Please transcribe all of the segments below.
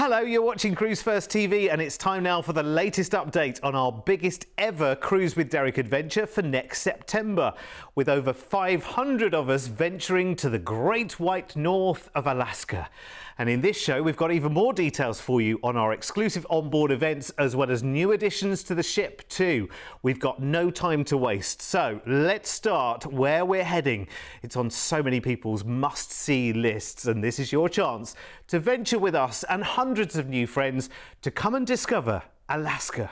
Hello, you're watching Cruise1st TV and it's time now for the latest update on our biggest ever Cruise with Derek adventure for next September, with over 500 of us venturing to the great white north of Alaska. And in this show, we've got even more details for you on our exclusive onboard events, as well as new additions to the ship too. We've got no time to waste, so let's start where we're heading. It's on so many people's must-see lists, and this is your chance to venture with us and hundreds of new friends to come and discover Alaska.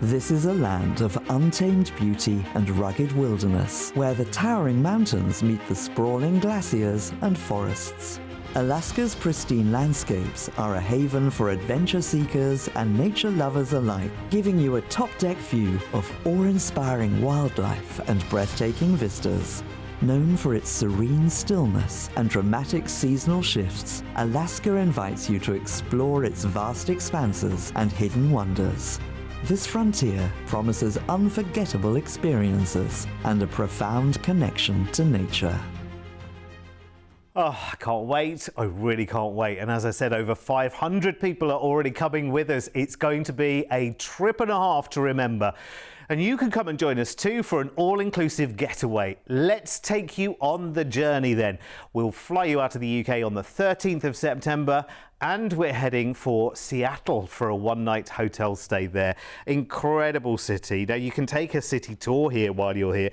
This is a land of untamed beauty and rugged wilderness, where the towering mountains meet the sprawling glaciers and forests. Alaska's pristine landscapes are a haven for adventure seekers and nature lovers alike, giving you a top-deck view of awe-inspiring wildlife and breathtaking vistas. Known for its serene stillness and dramatic seasonal shifts, Alaska invites you to explore its vast expanses and hidden wonders. This frontier promises unforgettable experiences and a profound connection to nature. Oh, I can't wait. I really can't wait. And as I said, over 500 people are already coming with us. It's going to be a trip and a half to remember. And you can come and join us too for an all-inclusive getaway. Let's take you on the journey then. We'll fly you out of the UK on the 13th of September, and we're heading for Seattle for a one-night hotel stay there. Incredible city. Now, you can take a city tour here while you're here.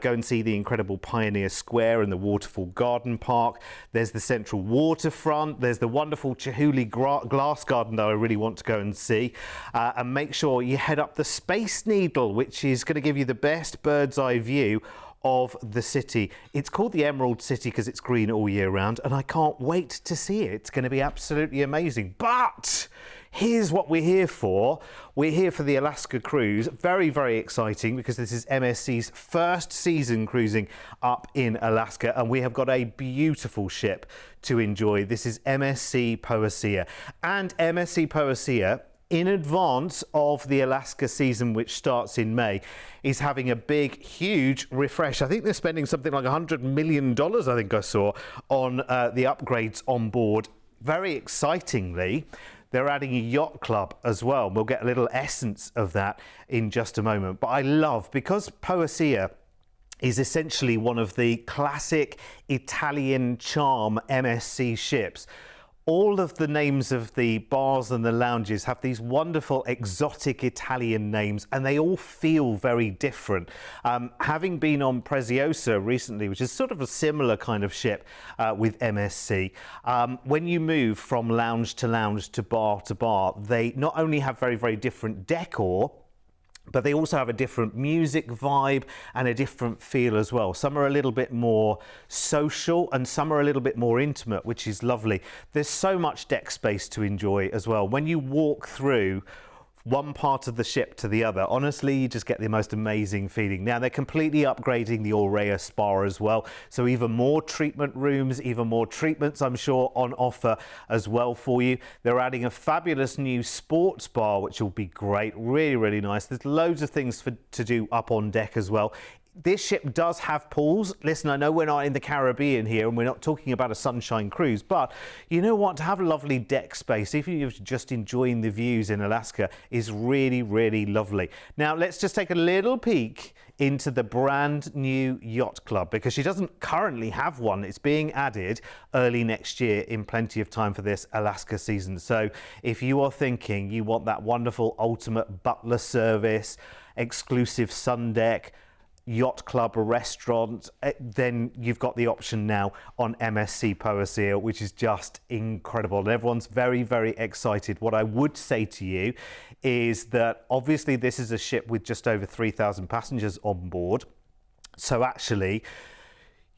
Go and see the incredible Pioneer Square and the Waterfall Garden Park. There's the Central Waterfront. There's the wonderful Chihuly Glass Garden that I really want to go and see. And make sure you head up the Space Needle, which is going to give you the best bird's eye view of the city. It's called the Emerald City because it's green all year round, and I can't wait to see it. It's going to be absolutely amazing. But here's what we're here for. We're here for the Alaska cruise. Very, very exciting, because this is MSC's first season cruising up in Alaska, and we have got a beautiful ship to enjoy. This is MSC Poesía, and MSC Poesía, in advance of the Alaska season, which starts in May, is having a big, huge refresh. I think they're spending something like $100 million, I think I saw, on the upgrades on board. Very excitingly, they're adding a yacht club as well. We'll get a little essence of that in just a moment. But I love, because Poesía is essentially one of the classic Italian charm MSC ships, all of the names of the bars and the lounges have these wonderful exotic Italian names, and they all feel very different. Having been on Preziosa recently, which is sort of a similar kind of ship with MSC, when you move from lounge to bar, they not only have very, very different decor, but they also have a different music vibe and a different feel as well. Some are a little bit more social and some are a little bit more intimate, which is lovely. There's so much deck space to enjoy as well. When you walk through one part of the ship to the other, honestly, you just get the most amazing feeling. Now, they're completely upgrading the Aurea Spa as well, so even more treatment rooms, even more treatments, I'm sure, on offer as well for you. They're adding a fabulous new sports bar, which will be great. Really, really nice. There's loads of things to do up on deck as well. This ship does have pools. Listen, I know we're not in the Caribbean here and we're not talking about a sunshine cruise, but you know what? To have a lovely deck space, if you're just enjoying the views in Alaska, is really, really lovely. Now, let's just take a little peek into the brand new yacht club, because she doesn't currently have one. It's being added early next year, in plenty of time for this Alaska season. So if you are thinking you want that wonderful ultimate butler service, exclusive sun deck, yacht club, a restaurant, then you've got the option now on MSC Poesía, which is just incredible. And everyone's very, very excited. What I would say to you is that obviously this is a ship with just over 3,000 passengers on board. So actually,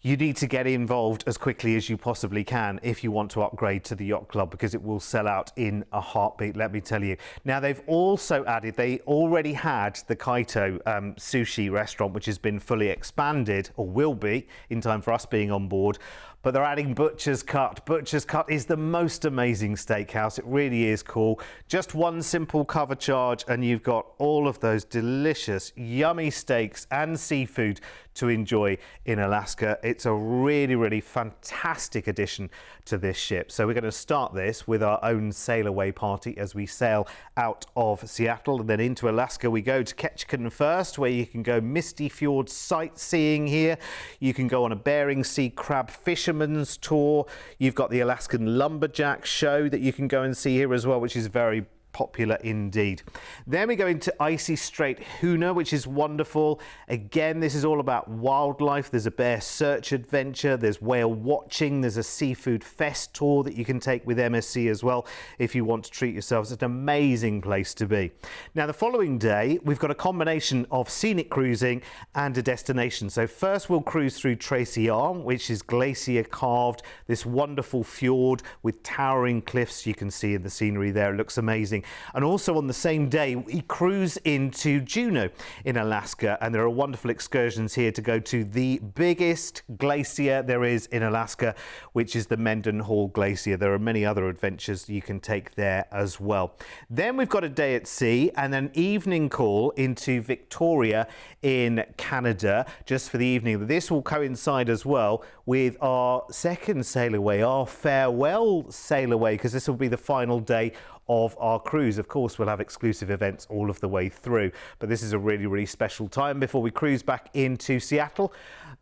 you need to get involved as quickly as you possibly can if you want to upgrade to the yacht club, because it will sell out in a heartbeat, let me tell you. Now, they've also added, they already had the Kaito sushi restaurant, which has been fully expanded, or will be in time for us being on board. but they're adding Butcher's Cut. Butcher's Cut is the most amazing steakhouse. It really is cool. Just one simple cover charge and you've got all of those delicious, yummy steaks and seafood to enjoy in Alaska. It's a really, really fantastic addition to this ship. So we're going to start this with our own sail away party as we sail out of Seattle, and then into Alaska we go to Ketchikan first, where you can go Misty Fjord sightseeing here. You can go on a Bering Sea crab fisherman's tour. You've got the Alaskan lumberjack show that you can go and see here as well, which is very popular indeed. Then we go into Icy Strait Hoona, which is wonderful. Again, this is all about wildlife. There's a bear search adventure, there's whale watching, there's a seafood fest tour that you can take with MSC as well if you want to treat yourselves. It's an amazing place to be. Now the following day we've got a combination of scenic cruising and a destination. So first we'll cruise through Tracy Arm, which is glacier carved, this wonderful fjord with towering cliffs you can see in the scenery there. It looks amazing. And also on the same day we cruise into Juneau in Alaska, and there are wonderful excursions here to go to the biggest glacier there is in Alaska, which is the Mendenhall Glacier. There are many other adventures you can take there as well. Then we've got a day at sea and an evening call into Victoria in Canada just for the evening. This will coincide as well with our second sail away, our farewell sail away, because this will be the final day of our cruise. Of course, we'll have exclusive events all of the way through, but this is a really, really special time before we cruise back into Seattle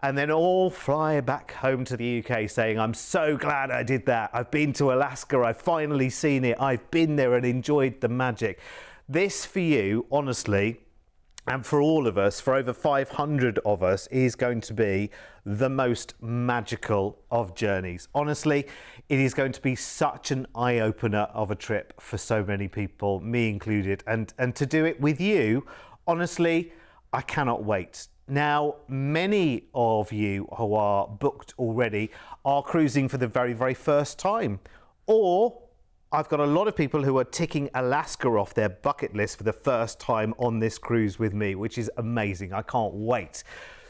and then all fly back home to the UK saying, I'm so glad I did that. I've been to Alaska. I've finally seen it. I've been there and enjoyed the magic. This for you, honestly, and for all of us, for over 500 of us, is going to be the most magical of journeys. Honestly, it is going to be such an eye-opener of a trip for so many people, me included, and to do it with you, honestly, I cannot wait. Now, many of you who are booked already are cruising for the very, very first time, or I've got a lot of people who are ticking Alaska off their bucket list for the first time on this cruise with me, which is amazing. I can't wait.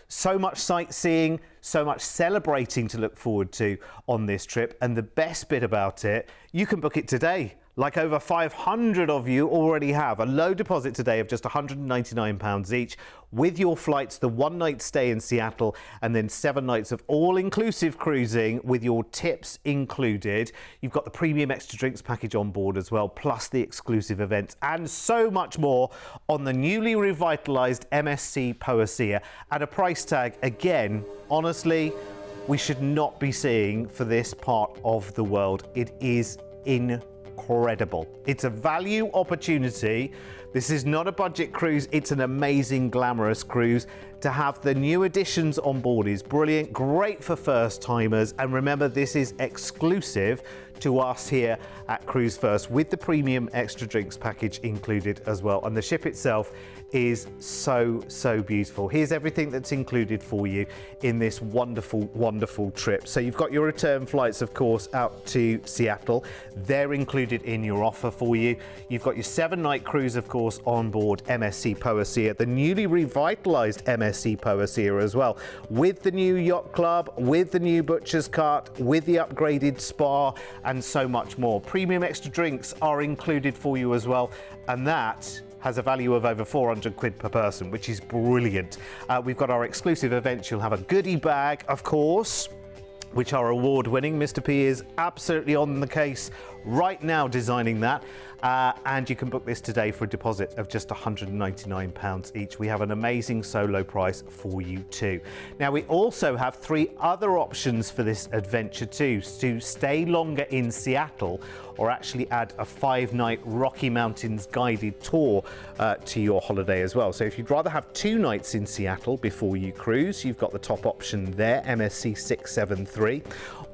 So much sightseeing, so much celebrating to look forward to on this trip. And the best bit about it, you can book it today. Like over 500 of you already have. A low deposit today of just £199 each with your flights, the one-night stay in Seattle, and then 7 nights of all-inclusive cruising with your tips included. You've got the premium extra drinks package on board as well, plus the exclusive events and so much more on the newly revitalised MSC Poesía at a price tag, again, honestly, we should not be seeing for this part of the world. It is incredible. It's a value opportunity. This is not a budget cruise, it's an amazing, glamorous cruise. To have the new additions on board is brilliant, great for first timers, and remember, this is exclusive to us here at Cruise1st with the premium extra drinks package included as well. And the ship itself is so, so beautiful. Here's everything that's included for you in this wonderful, wonderful trip. So you've got your return flights, of course, out to Seattle. They're included in your offer for you. You've got your 7-night cruise, of course, on board MSC Poesía, the newly revitalised MSC Poesía as well, with the new yacht club, with the new Butcher's Cut, with the upgraded spa, and so much more. Premium extra drinks are included for you as well, and that has a value of over 400 quid per person, which is brilliant. We've got our exclusive events. You'll have a goodie bag, of course, which are award-winning. Mr. P is absolutely on the case right now designing that. And you can book this today for a deposit of just £199 each. We have an amazing solo price for you too. Now, we also have 3 other options for this adventure too, to stay longer in Seattle or actually add a 5-night Rocky Mountains guided tour to your holiday as well. So if you'd rather have 2 nights in Seattle before you cruise, you've got the top option there, MSC 673.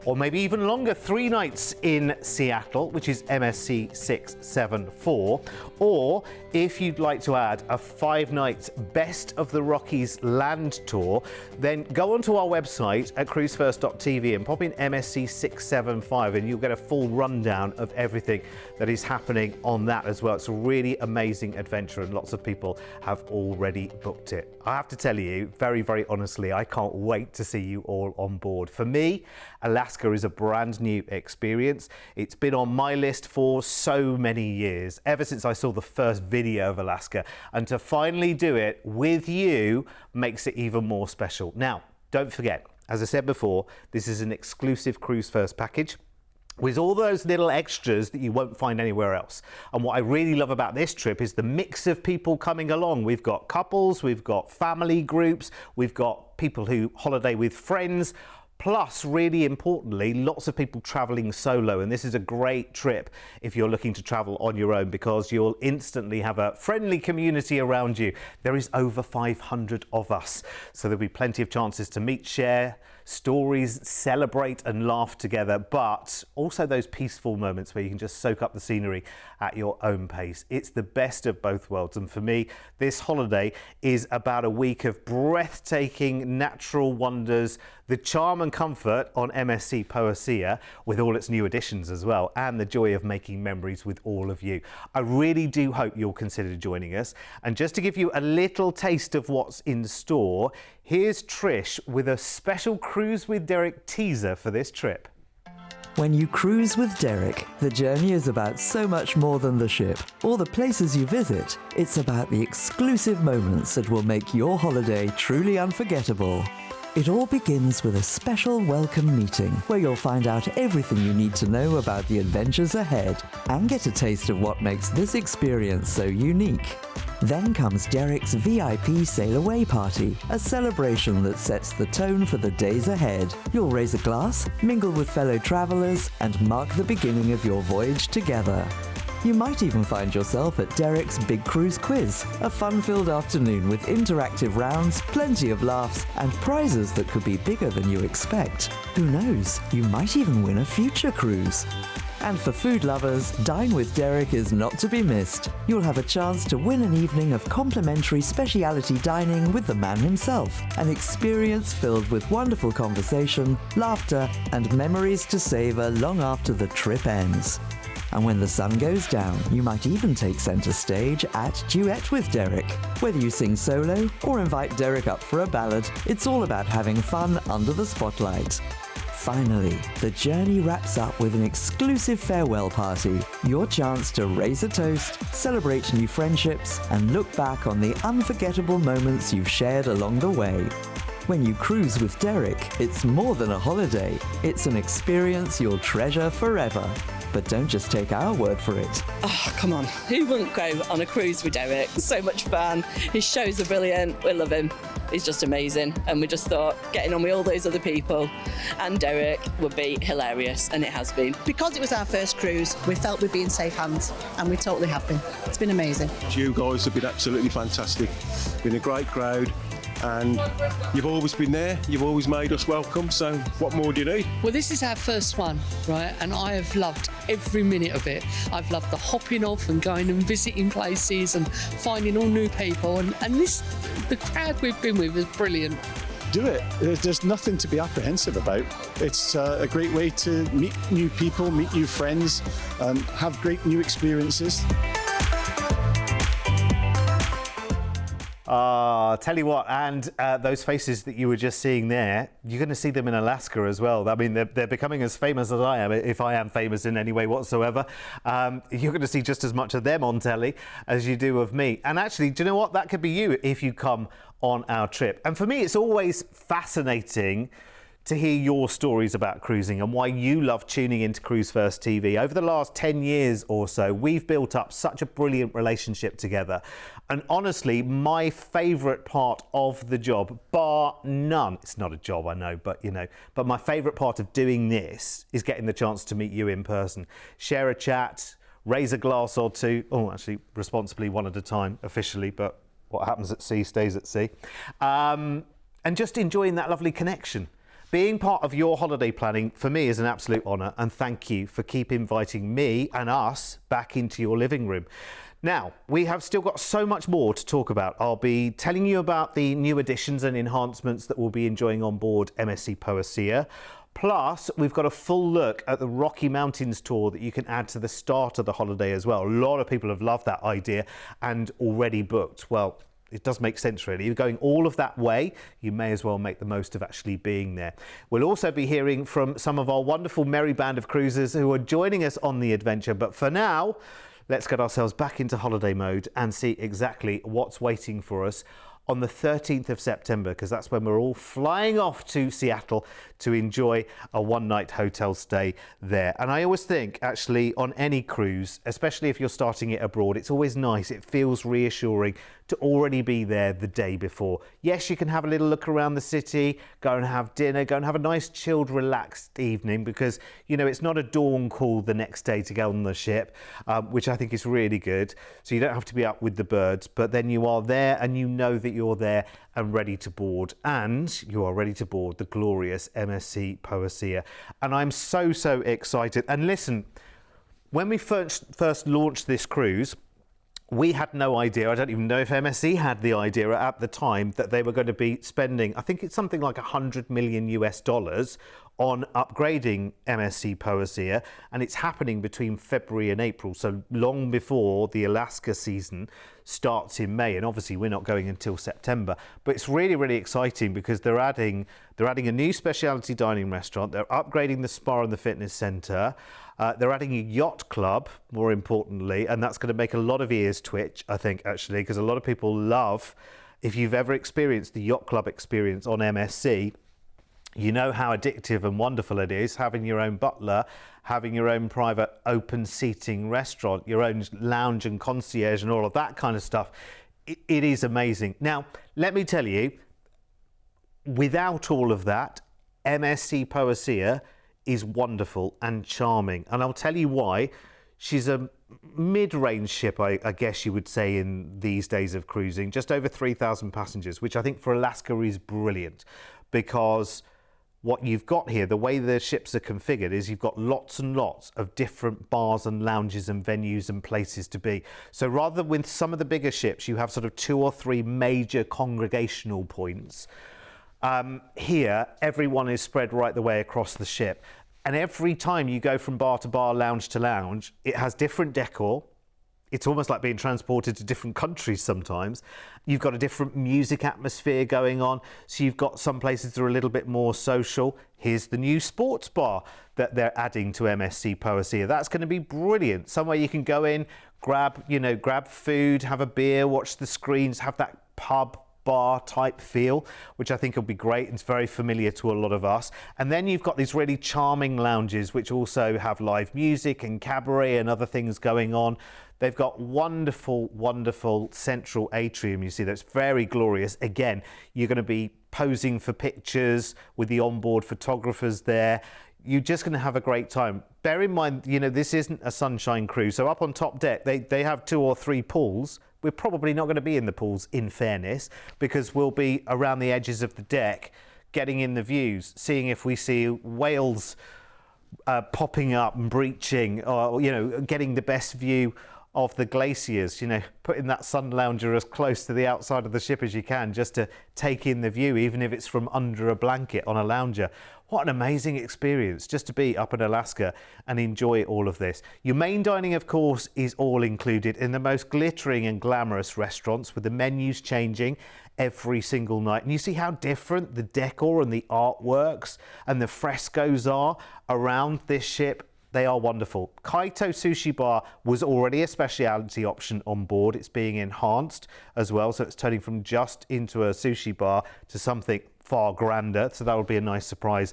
Or maybe even longer, 3 nights in Seattle, which is MSC 674. Or if you'd like to add a 5-night Best of the Rockies land tour, then go onto our website at cruise1st.tv and pop in MSC 675 and you'll get a full rundown of everything that is happening on that as well. It's a really amazing adventure and lots of people have already booked it. I have to tell you, very, very honestly, I can't wait to see you all on board. For me, Alaska Alaska is a brand new experience. It's been on my list for so many years, ever since I saw the first video of Alaska, and to finally do it with you makes it even more special. Now, don't forget, as I said before, this is an exclusive Cruise1st package with all those little extras that you won't find anywhere else. And what I really love about this trip is the mix of people coming along. We've got couples, we've got family groups, we've got people who holiday with friends, plus, really importantly, lots of people traveling solo. And this is a great trip if you're looking to travel on your own, because you'll instantly have a friendly community around you. There is over 500 of us, so there'll be plenty of chances to meet, share stories, celebrate and laugh together, but also those peaceful moments where you can just soak up the scenery at your own pace. It's the best of both worlds, and for me, this holiday is about a week of breathtaking natural wonders, the charm and comfort on MSC Poesía with all its new additions as well, and the joy of making memories with all of you. I really do hope you'll consider joining us. And just to give you a little taste of what's in store, here's Trish with a special Cruise with Derek teaser for this trip. When you cruise with Derek, the journey is about so much more than the ship or the places you visit. It's about the exclusive moments that will make your holiday truly unforgettable. It all begins with a special welcome meeting where you'll find out everything you need to know about the adventures ahead and get a taste of what makes this experience so unique. Then comes Derek's VIP Sail Away Party, a celebration that sets the tone for the days ahead. You'll raise a glass, mingle with fellow travelers, and mark the beginning of your voyage together. You might even find yourself at Derek's Big Cruise Quiz, a fun-filled afternoon with interactive rounds, plenty of laughs, and prizes that could be bigger than you expect. Who knows, you might even win a future cruise. And for food lovers, Dine with Derek is not to be missed. You'll have a chance to win an evening of complimentary speciality dining with the man himself, an experience filled with wonderful conversation, laughter, and memories to savor long after the trip ends. And when the sun goes down, you might even take centre stage at Duet with Derek. Whether you sing solo or invite Derek up for a ballad, it's all about having fun under the spotlight. Finally, the journey wraps up with an exclusive farewell party, your chance to raise a toast, celebrate new friendships, and look back on the unforgettable moments you've shared along the way. When you cruise with Derek, it's more than a holiday. It's an experience you'll treasure forever. But don't just take our word for it. Oh, come on. Who wouldn't go on a cruise with Derek? So much fun. His shows are brilliant. We love him. He's just amazing. And we just thought getting on with all those other people and Derek would be hilarious, and it has been. Because it was our first cruise, we felt we'd be in safe hands, and we totally have been. It's been amazing. You guys have been absolutely fantastic. Been a great crowd. And you've always been there, you've always made us welcome, so what more do you need? Well, this is our first one, right? And I have loved every minute of it. I've loved the hopping off and going and visiting places and finding all new people. And the crowd we've been with is brilliant. Do it. There's nothing to be apprehensive about. It's a great way to meet new people, meet new friends, have great new experiences. Tell you what, and those faces that you were just seeing there, you're going to see them in Alaska as well. I mean, they're becoming as famous as I am, if I am famous in any way whatsoever. You're going to see just as much of them on telly as you do of me. And actually, do you know what? That could be you if you come on our trip. And for me, it's always fascinating to hear your stories about cruising and why you love tuning into Cruise1st TV. Over the last 10 years or so, we've built up such a brilliant relationship together. And honestly, my favourite part of the job, bar none, it's not a job, I know, but but my favourite part of doing this is getting the chance to meet you in person, share a chat, raise a glass or two, actually responsibly one at a time officially, but what happens at sea stays at sea, and just enjoying that lovely connection. Being part of your holiday planning for me is an absolute honour, and thank you for keep inviting me and us back into your living room. Now, we have still got so much more to talk about. I'll be telling you about the new additions and enhancements that we'll be enjoying on board MSC Poesía. Plus, we've got a full look at the Rocky Mountains tour that you can add to the start of the holiday as well. A lot of people have loved that idea and already booked. Well, it does make sense, really. You're going all of that way, you may as well make the most of actually being there. We'll also be hearing from some of our wonderful merry band of cruisers who are joining us on the adventure. But for now, let's get ourselves back into holiday mode and see exactly what's waiting for us on the 13th of September, because that's when we're all flying off to Seattle to enjoy a one-night hotel stay there. And I always think, actually, on any cruise, especially if you're starting it abroad, it's always nice, it feels reassuring to already be there the day before. Yes, you can have a little look around the city, go and have dinner, go and have a nice chilled, relaxed evening, because, you know, it's not a dawn call the next day to go on the ship, which I think is really good. So you don't have to be up with the birds, but then you are there and you know that you're there and ready to board, and you are ready to board the glorious MSC Poesía. And I'm so excited. And listen, when we first launched this cruise, we had no idea. I don't even know if MSC had the idea at the time that they were going to be spending, I think it's something like $100 million on upgrading MSC Poesía, and it's happening between February and April, so long before the Alaska season starts in May. And obviously we're not going until September, but it's really exciting because they're adding a new specialty dining restaurant, they're upgrading the spa and the fitness centre, they're adding a yacht club, more importantly, and that's going to make a lot of ears twitch, I think, actually, because a lot of people love, if you've ever experienced the yacht club experience on MSC, you know how addictive and wonderful it is having your own butler, having your own private open seating restaurant, your own lounge and concierge and all of that kind of stuff. It is amazing. Now, let me tell you, without all of that, MSC Poesía is wonderful and charming. And I'll tell you why. She's a mid-range ship, I guess you would say, in these days of cruising, just over 3,000 passengers, which I think for Alaska is brilliant, because what you've got here, the way the ships are configured, is you've got lots and lots of different bars and lounges and venues and places to be. So rather than with some of the bigger ships, you have sort of 2 or 3 major congregational points. Here, everyone is spread right the way across the ship. And every time you go from bar to bar, lounge to lounge, it has different decor. It's almost like being transported to different countries sometimes. You've got a different music atmosphere going on. So you've got some places that are a little bit more social. Here's the new sports bar that they're adding to MSC Poesía. That's going to be brilliant. Somewhere you can go in, grab food, have a beer, watch the screens, have that pub bar type feel, which I think will be great. It's very familiar to a lot of us. And then you've got these really charming lounges which also have live music and cabaret and other things going on. They've got wonderful central atrium, you see, that's very glorious. Again, you're going to be posing for pictures with the onboard photographers there. You're just going to have a great time. Bear in mind, this isn't a sunshine cruise. So up on top deck, they have 2 or 3 pools. We're probably not going to be in the pools, in fairness, because we'll be around the edges of the deck, getting in the views, seeing if we see whales popping up and breaching, or, getting the best view of the glaciers, putting that sun lounger as close to the outside of the ship as you can, just to take in the view, even if it's from under a blanket on a lounger. What an amazing experience just to be up in Alaska and enjoy all of this. Your main dining, of course, is all included in the most glittering and glamorous restaurants, with the menus changing every single night. And you see how different the decor and the artworks and the frescoes are around this ship. They are wonderful. Kaito Sushi Bar was already a specialty option on board. It's being enhanced as well, so it's turning from just into a sushi bar to something far grander, so that will be a nice surprise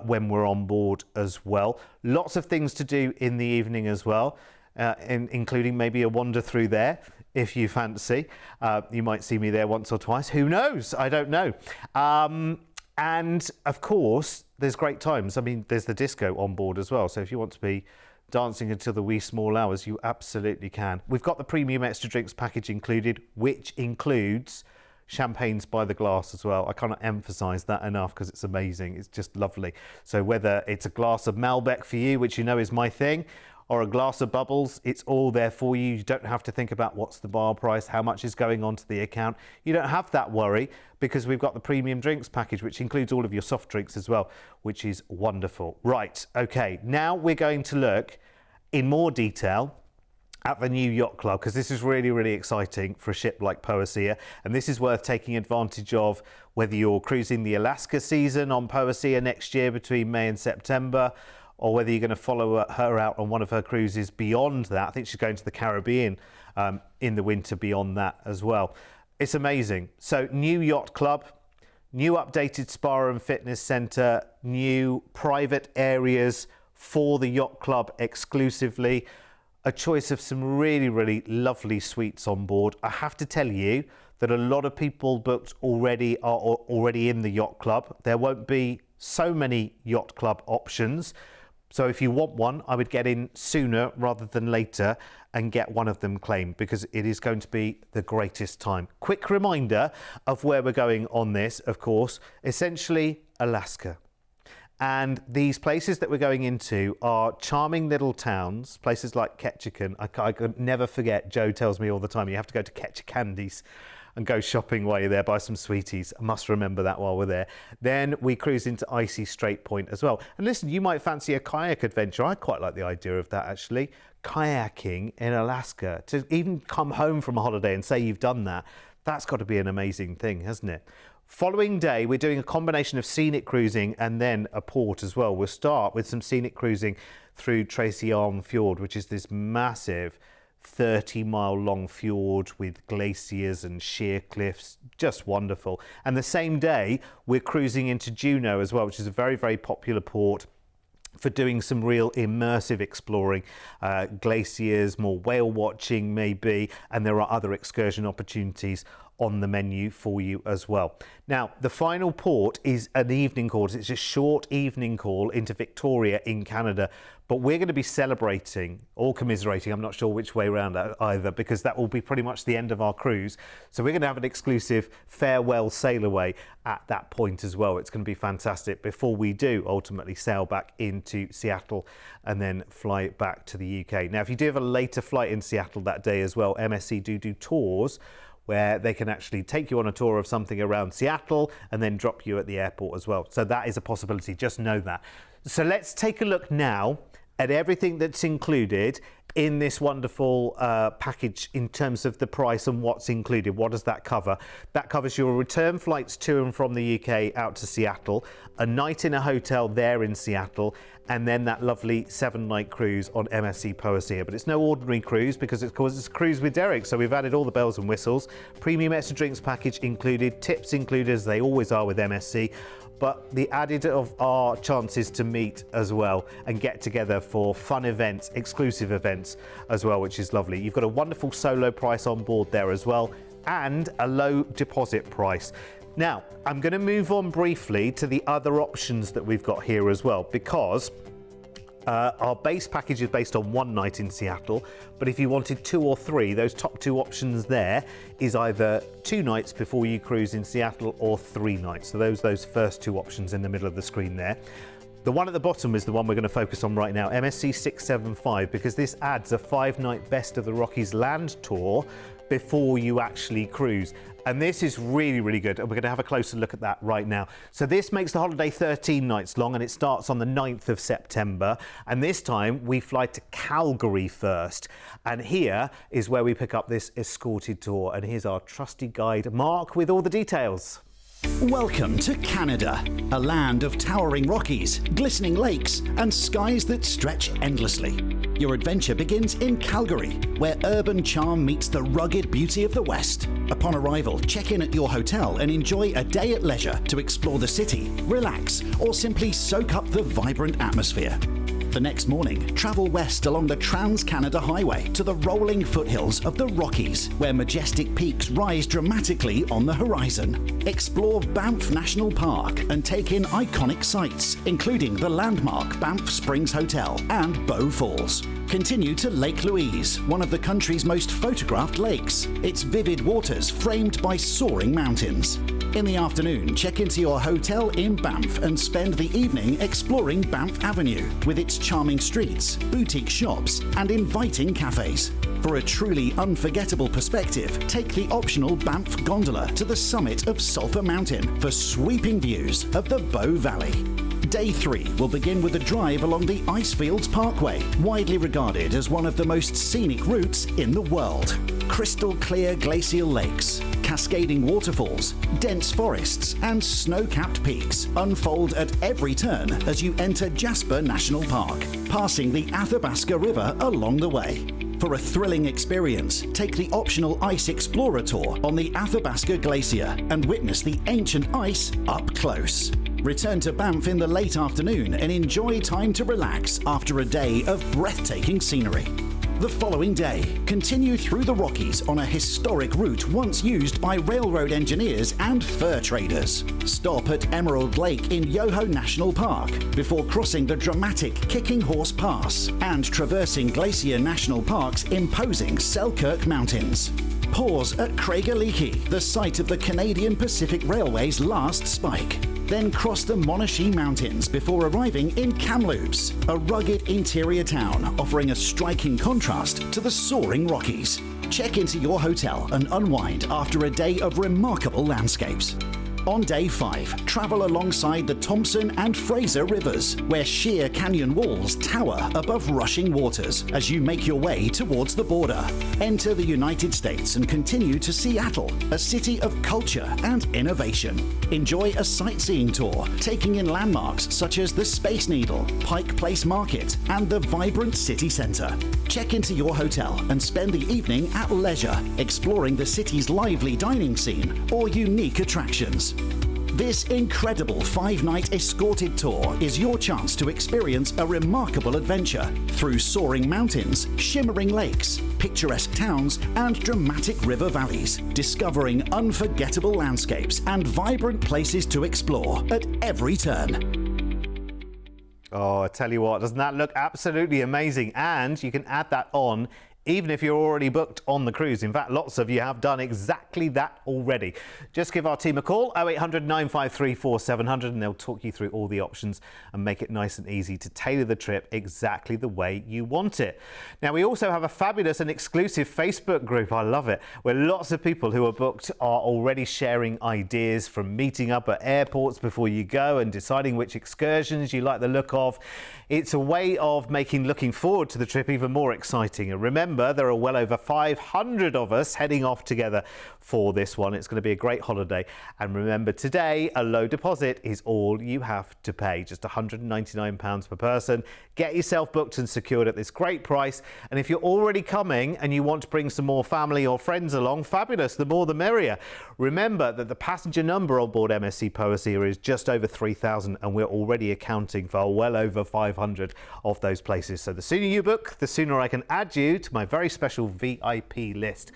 when we're on board as well. Lots of things to do in the evening as well, including maybe a wander through there if you fancy. You might see me there once or twice. Who knows? I don't know. And of course, there's great times. I mean, there's the disco on board as well. So if you want to be dancing until the wee small hours, you absolutely can. We've got the premium extra drinks package included, which includes champagnes by the glass as well. I cannot emphasize that enough because it's amazing. It's just lovely. So whether it's a glass of Malbec for you, which you know is my thing, or a glass of bubbles, it's all there for you. You don't have to think about what's the bar price, how much is going onto the account. You don't have that worry because we've got the premium drinks package, which includes all of your soft drinks as well, which is wonderful. Right, okay, now we're going to look in more detail at the new yacht club, because this is really, really exciting for a ship like Poesía, and this is worth taking advantage of whether you're cruising the Alaska season on Poesía next year between May and September, or whether you're going to follow her out on one of her cruises beyond that. I think she's going to the Caribbean in the winter beyond that as well. It's amazing. So new yacht club, new updated spa and fitness centre, new private areas for the yacht club exclusively, a choice of some really, really lovely suites on board. I have to tell you that a lot of people booked already are already in the yacht club. There won't be so many yacht club options. So if you want one, I would get in sooner rather than later and get one of them claimed, because it is going to be the greatest time. Quick reminder of where we're going on this, of course, essentially Alaska. And these places that we're going into are charming little towns, places like Ketchikan. I could never forget, Joe tells me all the time, you have to go to Ketchikandies and go shopping while you're there, buy some sweeties. I must remember that while we're there. Then we cruise into Icy Strait Point as well. And listen, you might fancy a kayak adventure. I quite like the idea of that, actually. Kayaking in Alaska. To even come home from a holiday and say you've done that, that's got to be an amazing thing, hasn't it? Following day, we're doing a combination of scenic cruising and then a port as well. We'll start with some scenic cruising through Tracy Arm Fjord, which is this massive 30-mile long fjord with glaciers and sheer cliffs, just wonderful. And the same day, we're cruising into Juneau as well, which is a very, very popular port for doing some real immersive exploring, glaciers, more whale watching maybe, and there are other excursion opportunities on the menu for you as well. Now, the final port is an evening call. It's a short evening call into Victoria in Canada, but we're going to be celebrating or commiserating, I'm not sure which way around either, because that will be pretty much the end of our cruise. So we're going to have an exclusive farewell sail away at that point as well. It's going to be fantastic before we do ultimately sail back into Seattle and then fly back to the UK. Now, if you do have a later flight in Seattle that day as well, MSC do tours where they can actually take you on a tour of something around Seattle and then drop you at the airport as well. So that is a possibility, just know that. So let's take a look now at everything that's included in this wonderful package in terms of the price and what's included. What does that cover? That covers your return flights to and from the UK out to Seattle, a night in a hotel there in Seattle, and then that lovely 7-night cruise on MSC Poesía. But it's no ordinary cruise because it's a cruise with Derek, so we've added all the bells and whistles. Premium extra drinks package included, tips included as they always are with MSC, but the added of our chances to meet as well and get together for fun events, exclusive events as well, which is lovely. You've got a wonderful solo price on board there as well, and a low deposit price. Now, I'm going to move on briefly to the other options that we've got here as well, because our base package is based on 1 night in Seattle, but if you wanted 2 or 3, those top 2 options there is either 2 nights before you cruise in Seattle or 3 nights. So those first 2 options in the middle of the screen there. The one at the bottom is the one we're going to focus on right now, MSC 675, because this adds a 5-night Best of the Rockies land tour before you actually cruise. And this is really, really good. And we're going to have a closer look at that right now. So this makes the holiday 13 nights long, and it starts on the 9th of September. And this time we fly to Calgary first. And here is where we pick up this escorted tour. And here's our trusty guide, Mark, with all the details. Welcome to Canada, a land of towering Rockies, glistening lakes, and skies that stretch endlessly. Your adventure begins in Calgary, where urban charm meets the rugged beauty of the West. Upon arrival, check in at your hotel and enjoy a day at leisure to explore the city, relax, or simply soak up the vibrant atmosphere. The next morning, travel west along the Trans-Canada Highway to the rolling foothills of the Rockies, where majestic peaks rise dramatically on the horizon. Explore Banff National Park and take in iconic sights, including the landmark Banff Springs Hotel and Bow Falls. Continue to Lake Louise, one of the country's most photographed lakes, its vivid waters framed by soaring mountains. In the afternoon, check into your hotel in Banff and spend the evening exploring Banff Avenue with its charming streets, boutique shops, and inviting cafes. For a truly unforgettable perspective, take the optional Banff gondola to the summit of Sulphur Mountain for sweeping views of the Bow Valley. Day 3 will begin with a drive along the Icefields Parkway, widely regarded as one of the most scenic routes in the world. Crystal clear glacial lakes, cascading waterfalls, dense forests and snow-capped peaks unfold at every turn as you enter Jasper National Park, passing the Athabasca River along the way. For a thrilling experience, take the optional Ice Explorer tour on the Athabasca Glacier and witness the ancient ice up close. Return to Banff in the late afternoon and enjoy time to relax after a day of breathtaking scenery. The following day, continue through the Rockies on a historic route once used by railroad engineers and fur traders. Stop at Emerald Lake in Yoho National Park before crossing the dramatic Kicking Horse Pass and traversing Glacier National Park's imposing Selkirk Mountains. Pause at Craigellachie, the site of the Canadian Pacific Railway's last spike. Then cross the Monashee Mountains before arriving in Kamloops, a rugged interior town offering a striking contrast to the soaring Rockies. Check into your hotel and unwind after a day of remarkable landscapes. On Day 5, travel alongside the Thompson and Fraser rivers, where sheer canyon walls tower above rushing waters as you make your way towards the border. Enter the United States and continue to Seattle, a city of culture and innovation. Enjoy a sightseeing tour, taking in landmarks such as the Space Needle, Pike Place Market, and the vibrant city center. Check into your hotel and spend the evening at leisure, exploring the city's lively dining scene or unique attractions. This incredible 5-night escorted tour is your chance to experience a remarkable adventure through soaring mountains, shimmering lakes, picturesque towns, and dramatic river valleys, discovering unforgettable landscapes and vibrant places to explore at every turn. Oh, I tell you what, doesn't that look absolutely amazing? And you can add that on even if you're already booked on the cruise. In fact, lots of you have done exactly that already. Just give our team a call, 0800 953 4700, and they'll talk you through all the options and make it nice and easy to tailor the trip exactly the way you want it. Now, we also have a fabulous and exclusive Facebook group, I love it, where lots of people who are booked are already sharing ideas, from meeting up at airports before you go and deciding which excursions you like the look of. It's a way of making looking forward to the trip even more exciting. And remember, there are well over 500 of us heading off together for this one. It's going to be a great holiday. And remember, today, a low deposit is all you have to pay, just £199 per person. Get yourself booked and secured at this great price. And if you're already coming and you want to bring some more family or friends along, fabulous, the more the merrier. Remember that the passenger number on board MSC Poesía is just over 3,000, and we're already accounting for well over 500 of those places. So the sooner you book, the sooner I can add you to my very special VIP list.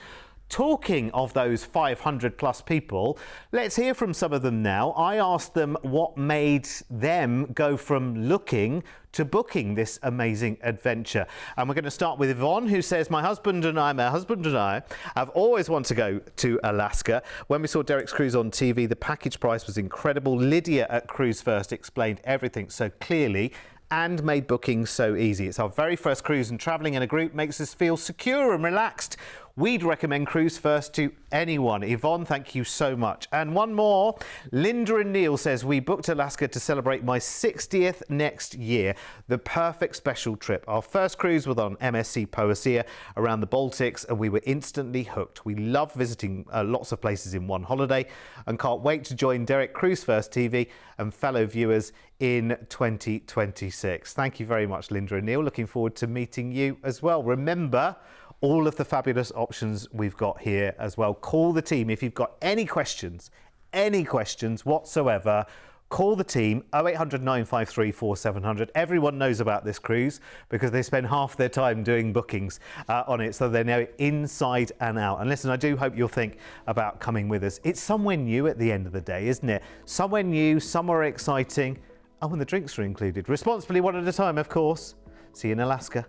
Talking of those 500 plus people, let's hear from some of them now. I asked them what made them go from looking to booking this amazing adventure. And we're going to start with Yvonne, who says, my husband and I have always wanted to go to Alaska. When we saw Derek's cruise on TV, the package price was incredible. Lydia at Cruise1st explained everything so clearly and made booking so easy. It's our very first cruise, and travelling in a group makes us feel secure and relaxed. We'd recommend Cruise1st to anyone. Yvonne, thank you so much. And one more, Linda and Neil says, we booked Alaska to celebrate my 60th next year. The perfect special trip. Our first cruise was on MSC Poesía around the Baltics, and we were instantly hooked. We love visiting lots of places in one holiday and can't wait to join Derek, Cruise1st TV and fellow viewers in 2026. Thank you very much, Linda and Neil. Looking forward to meeting you as well. Remember, all of the fabulous options we've got here as well. Call the team if you've got any questions whatsoever. Call the team, 0800 953 4700. Everyone knows about this cruise because they spend half their time doing bookings on it, so they know it inside and out. And listen, I do hope you'll think about coming with us. It's somewhere new at the end of the day, isn't it? Somewhere new, somewhere exciting. Oh, and the drinks are included. Responsibly, one at a time, of course. See you in Alaska.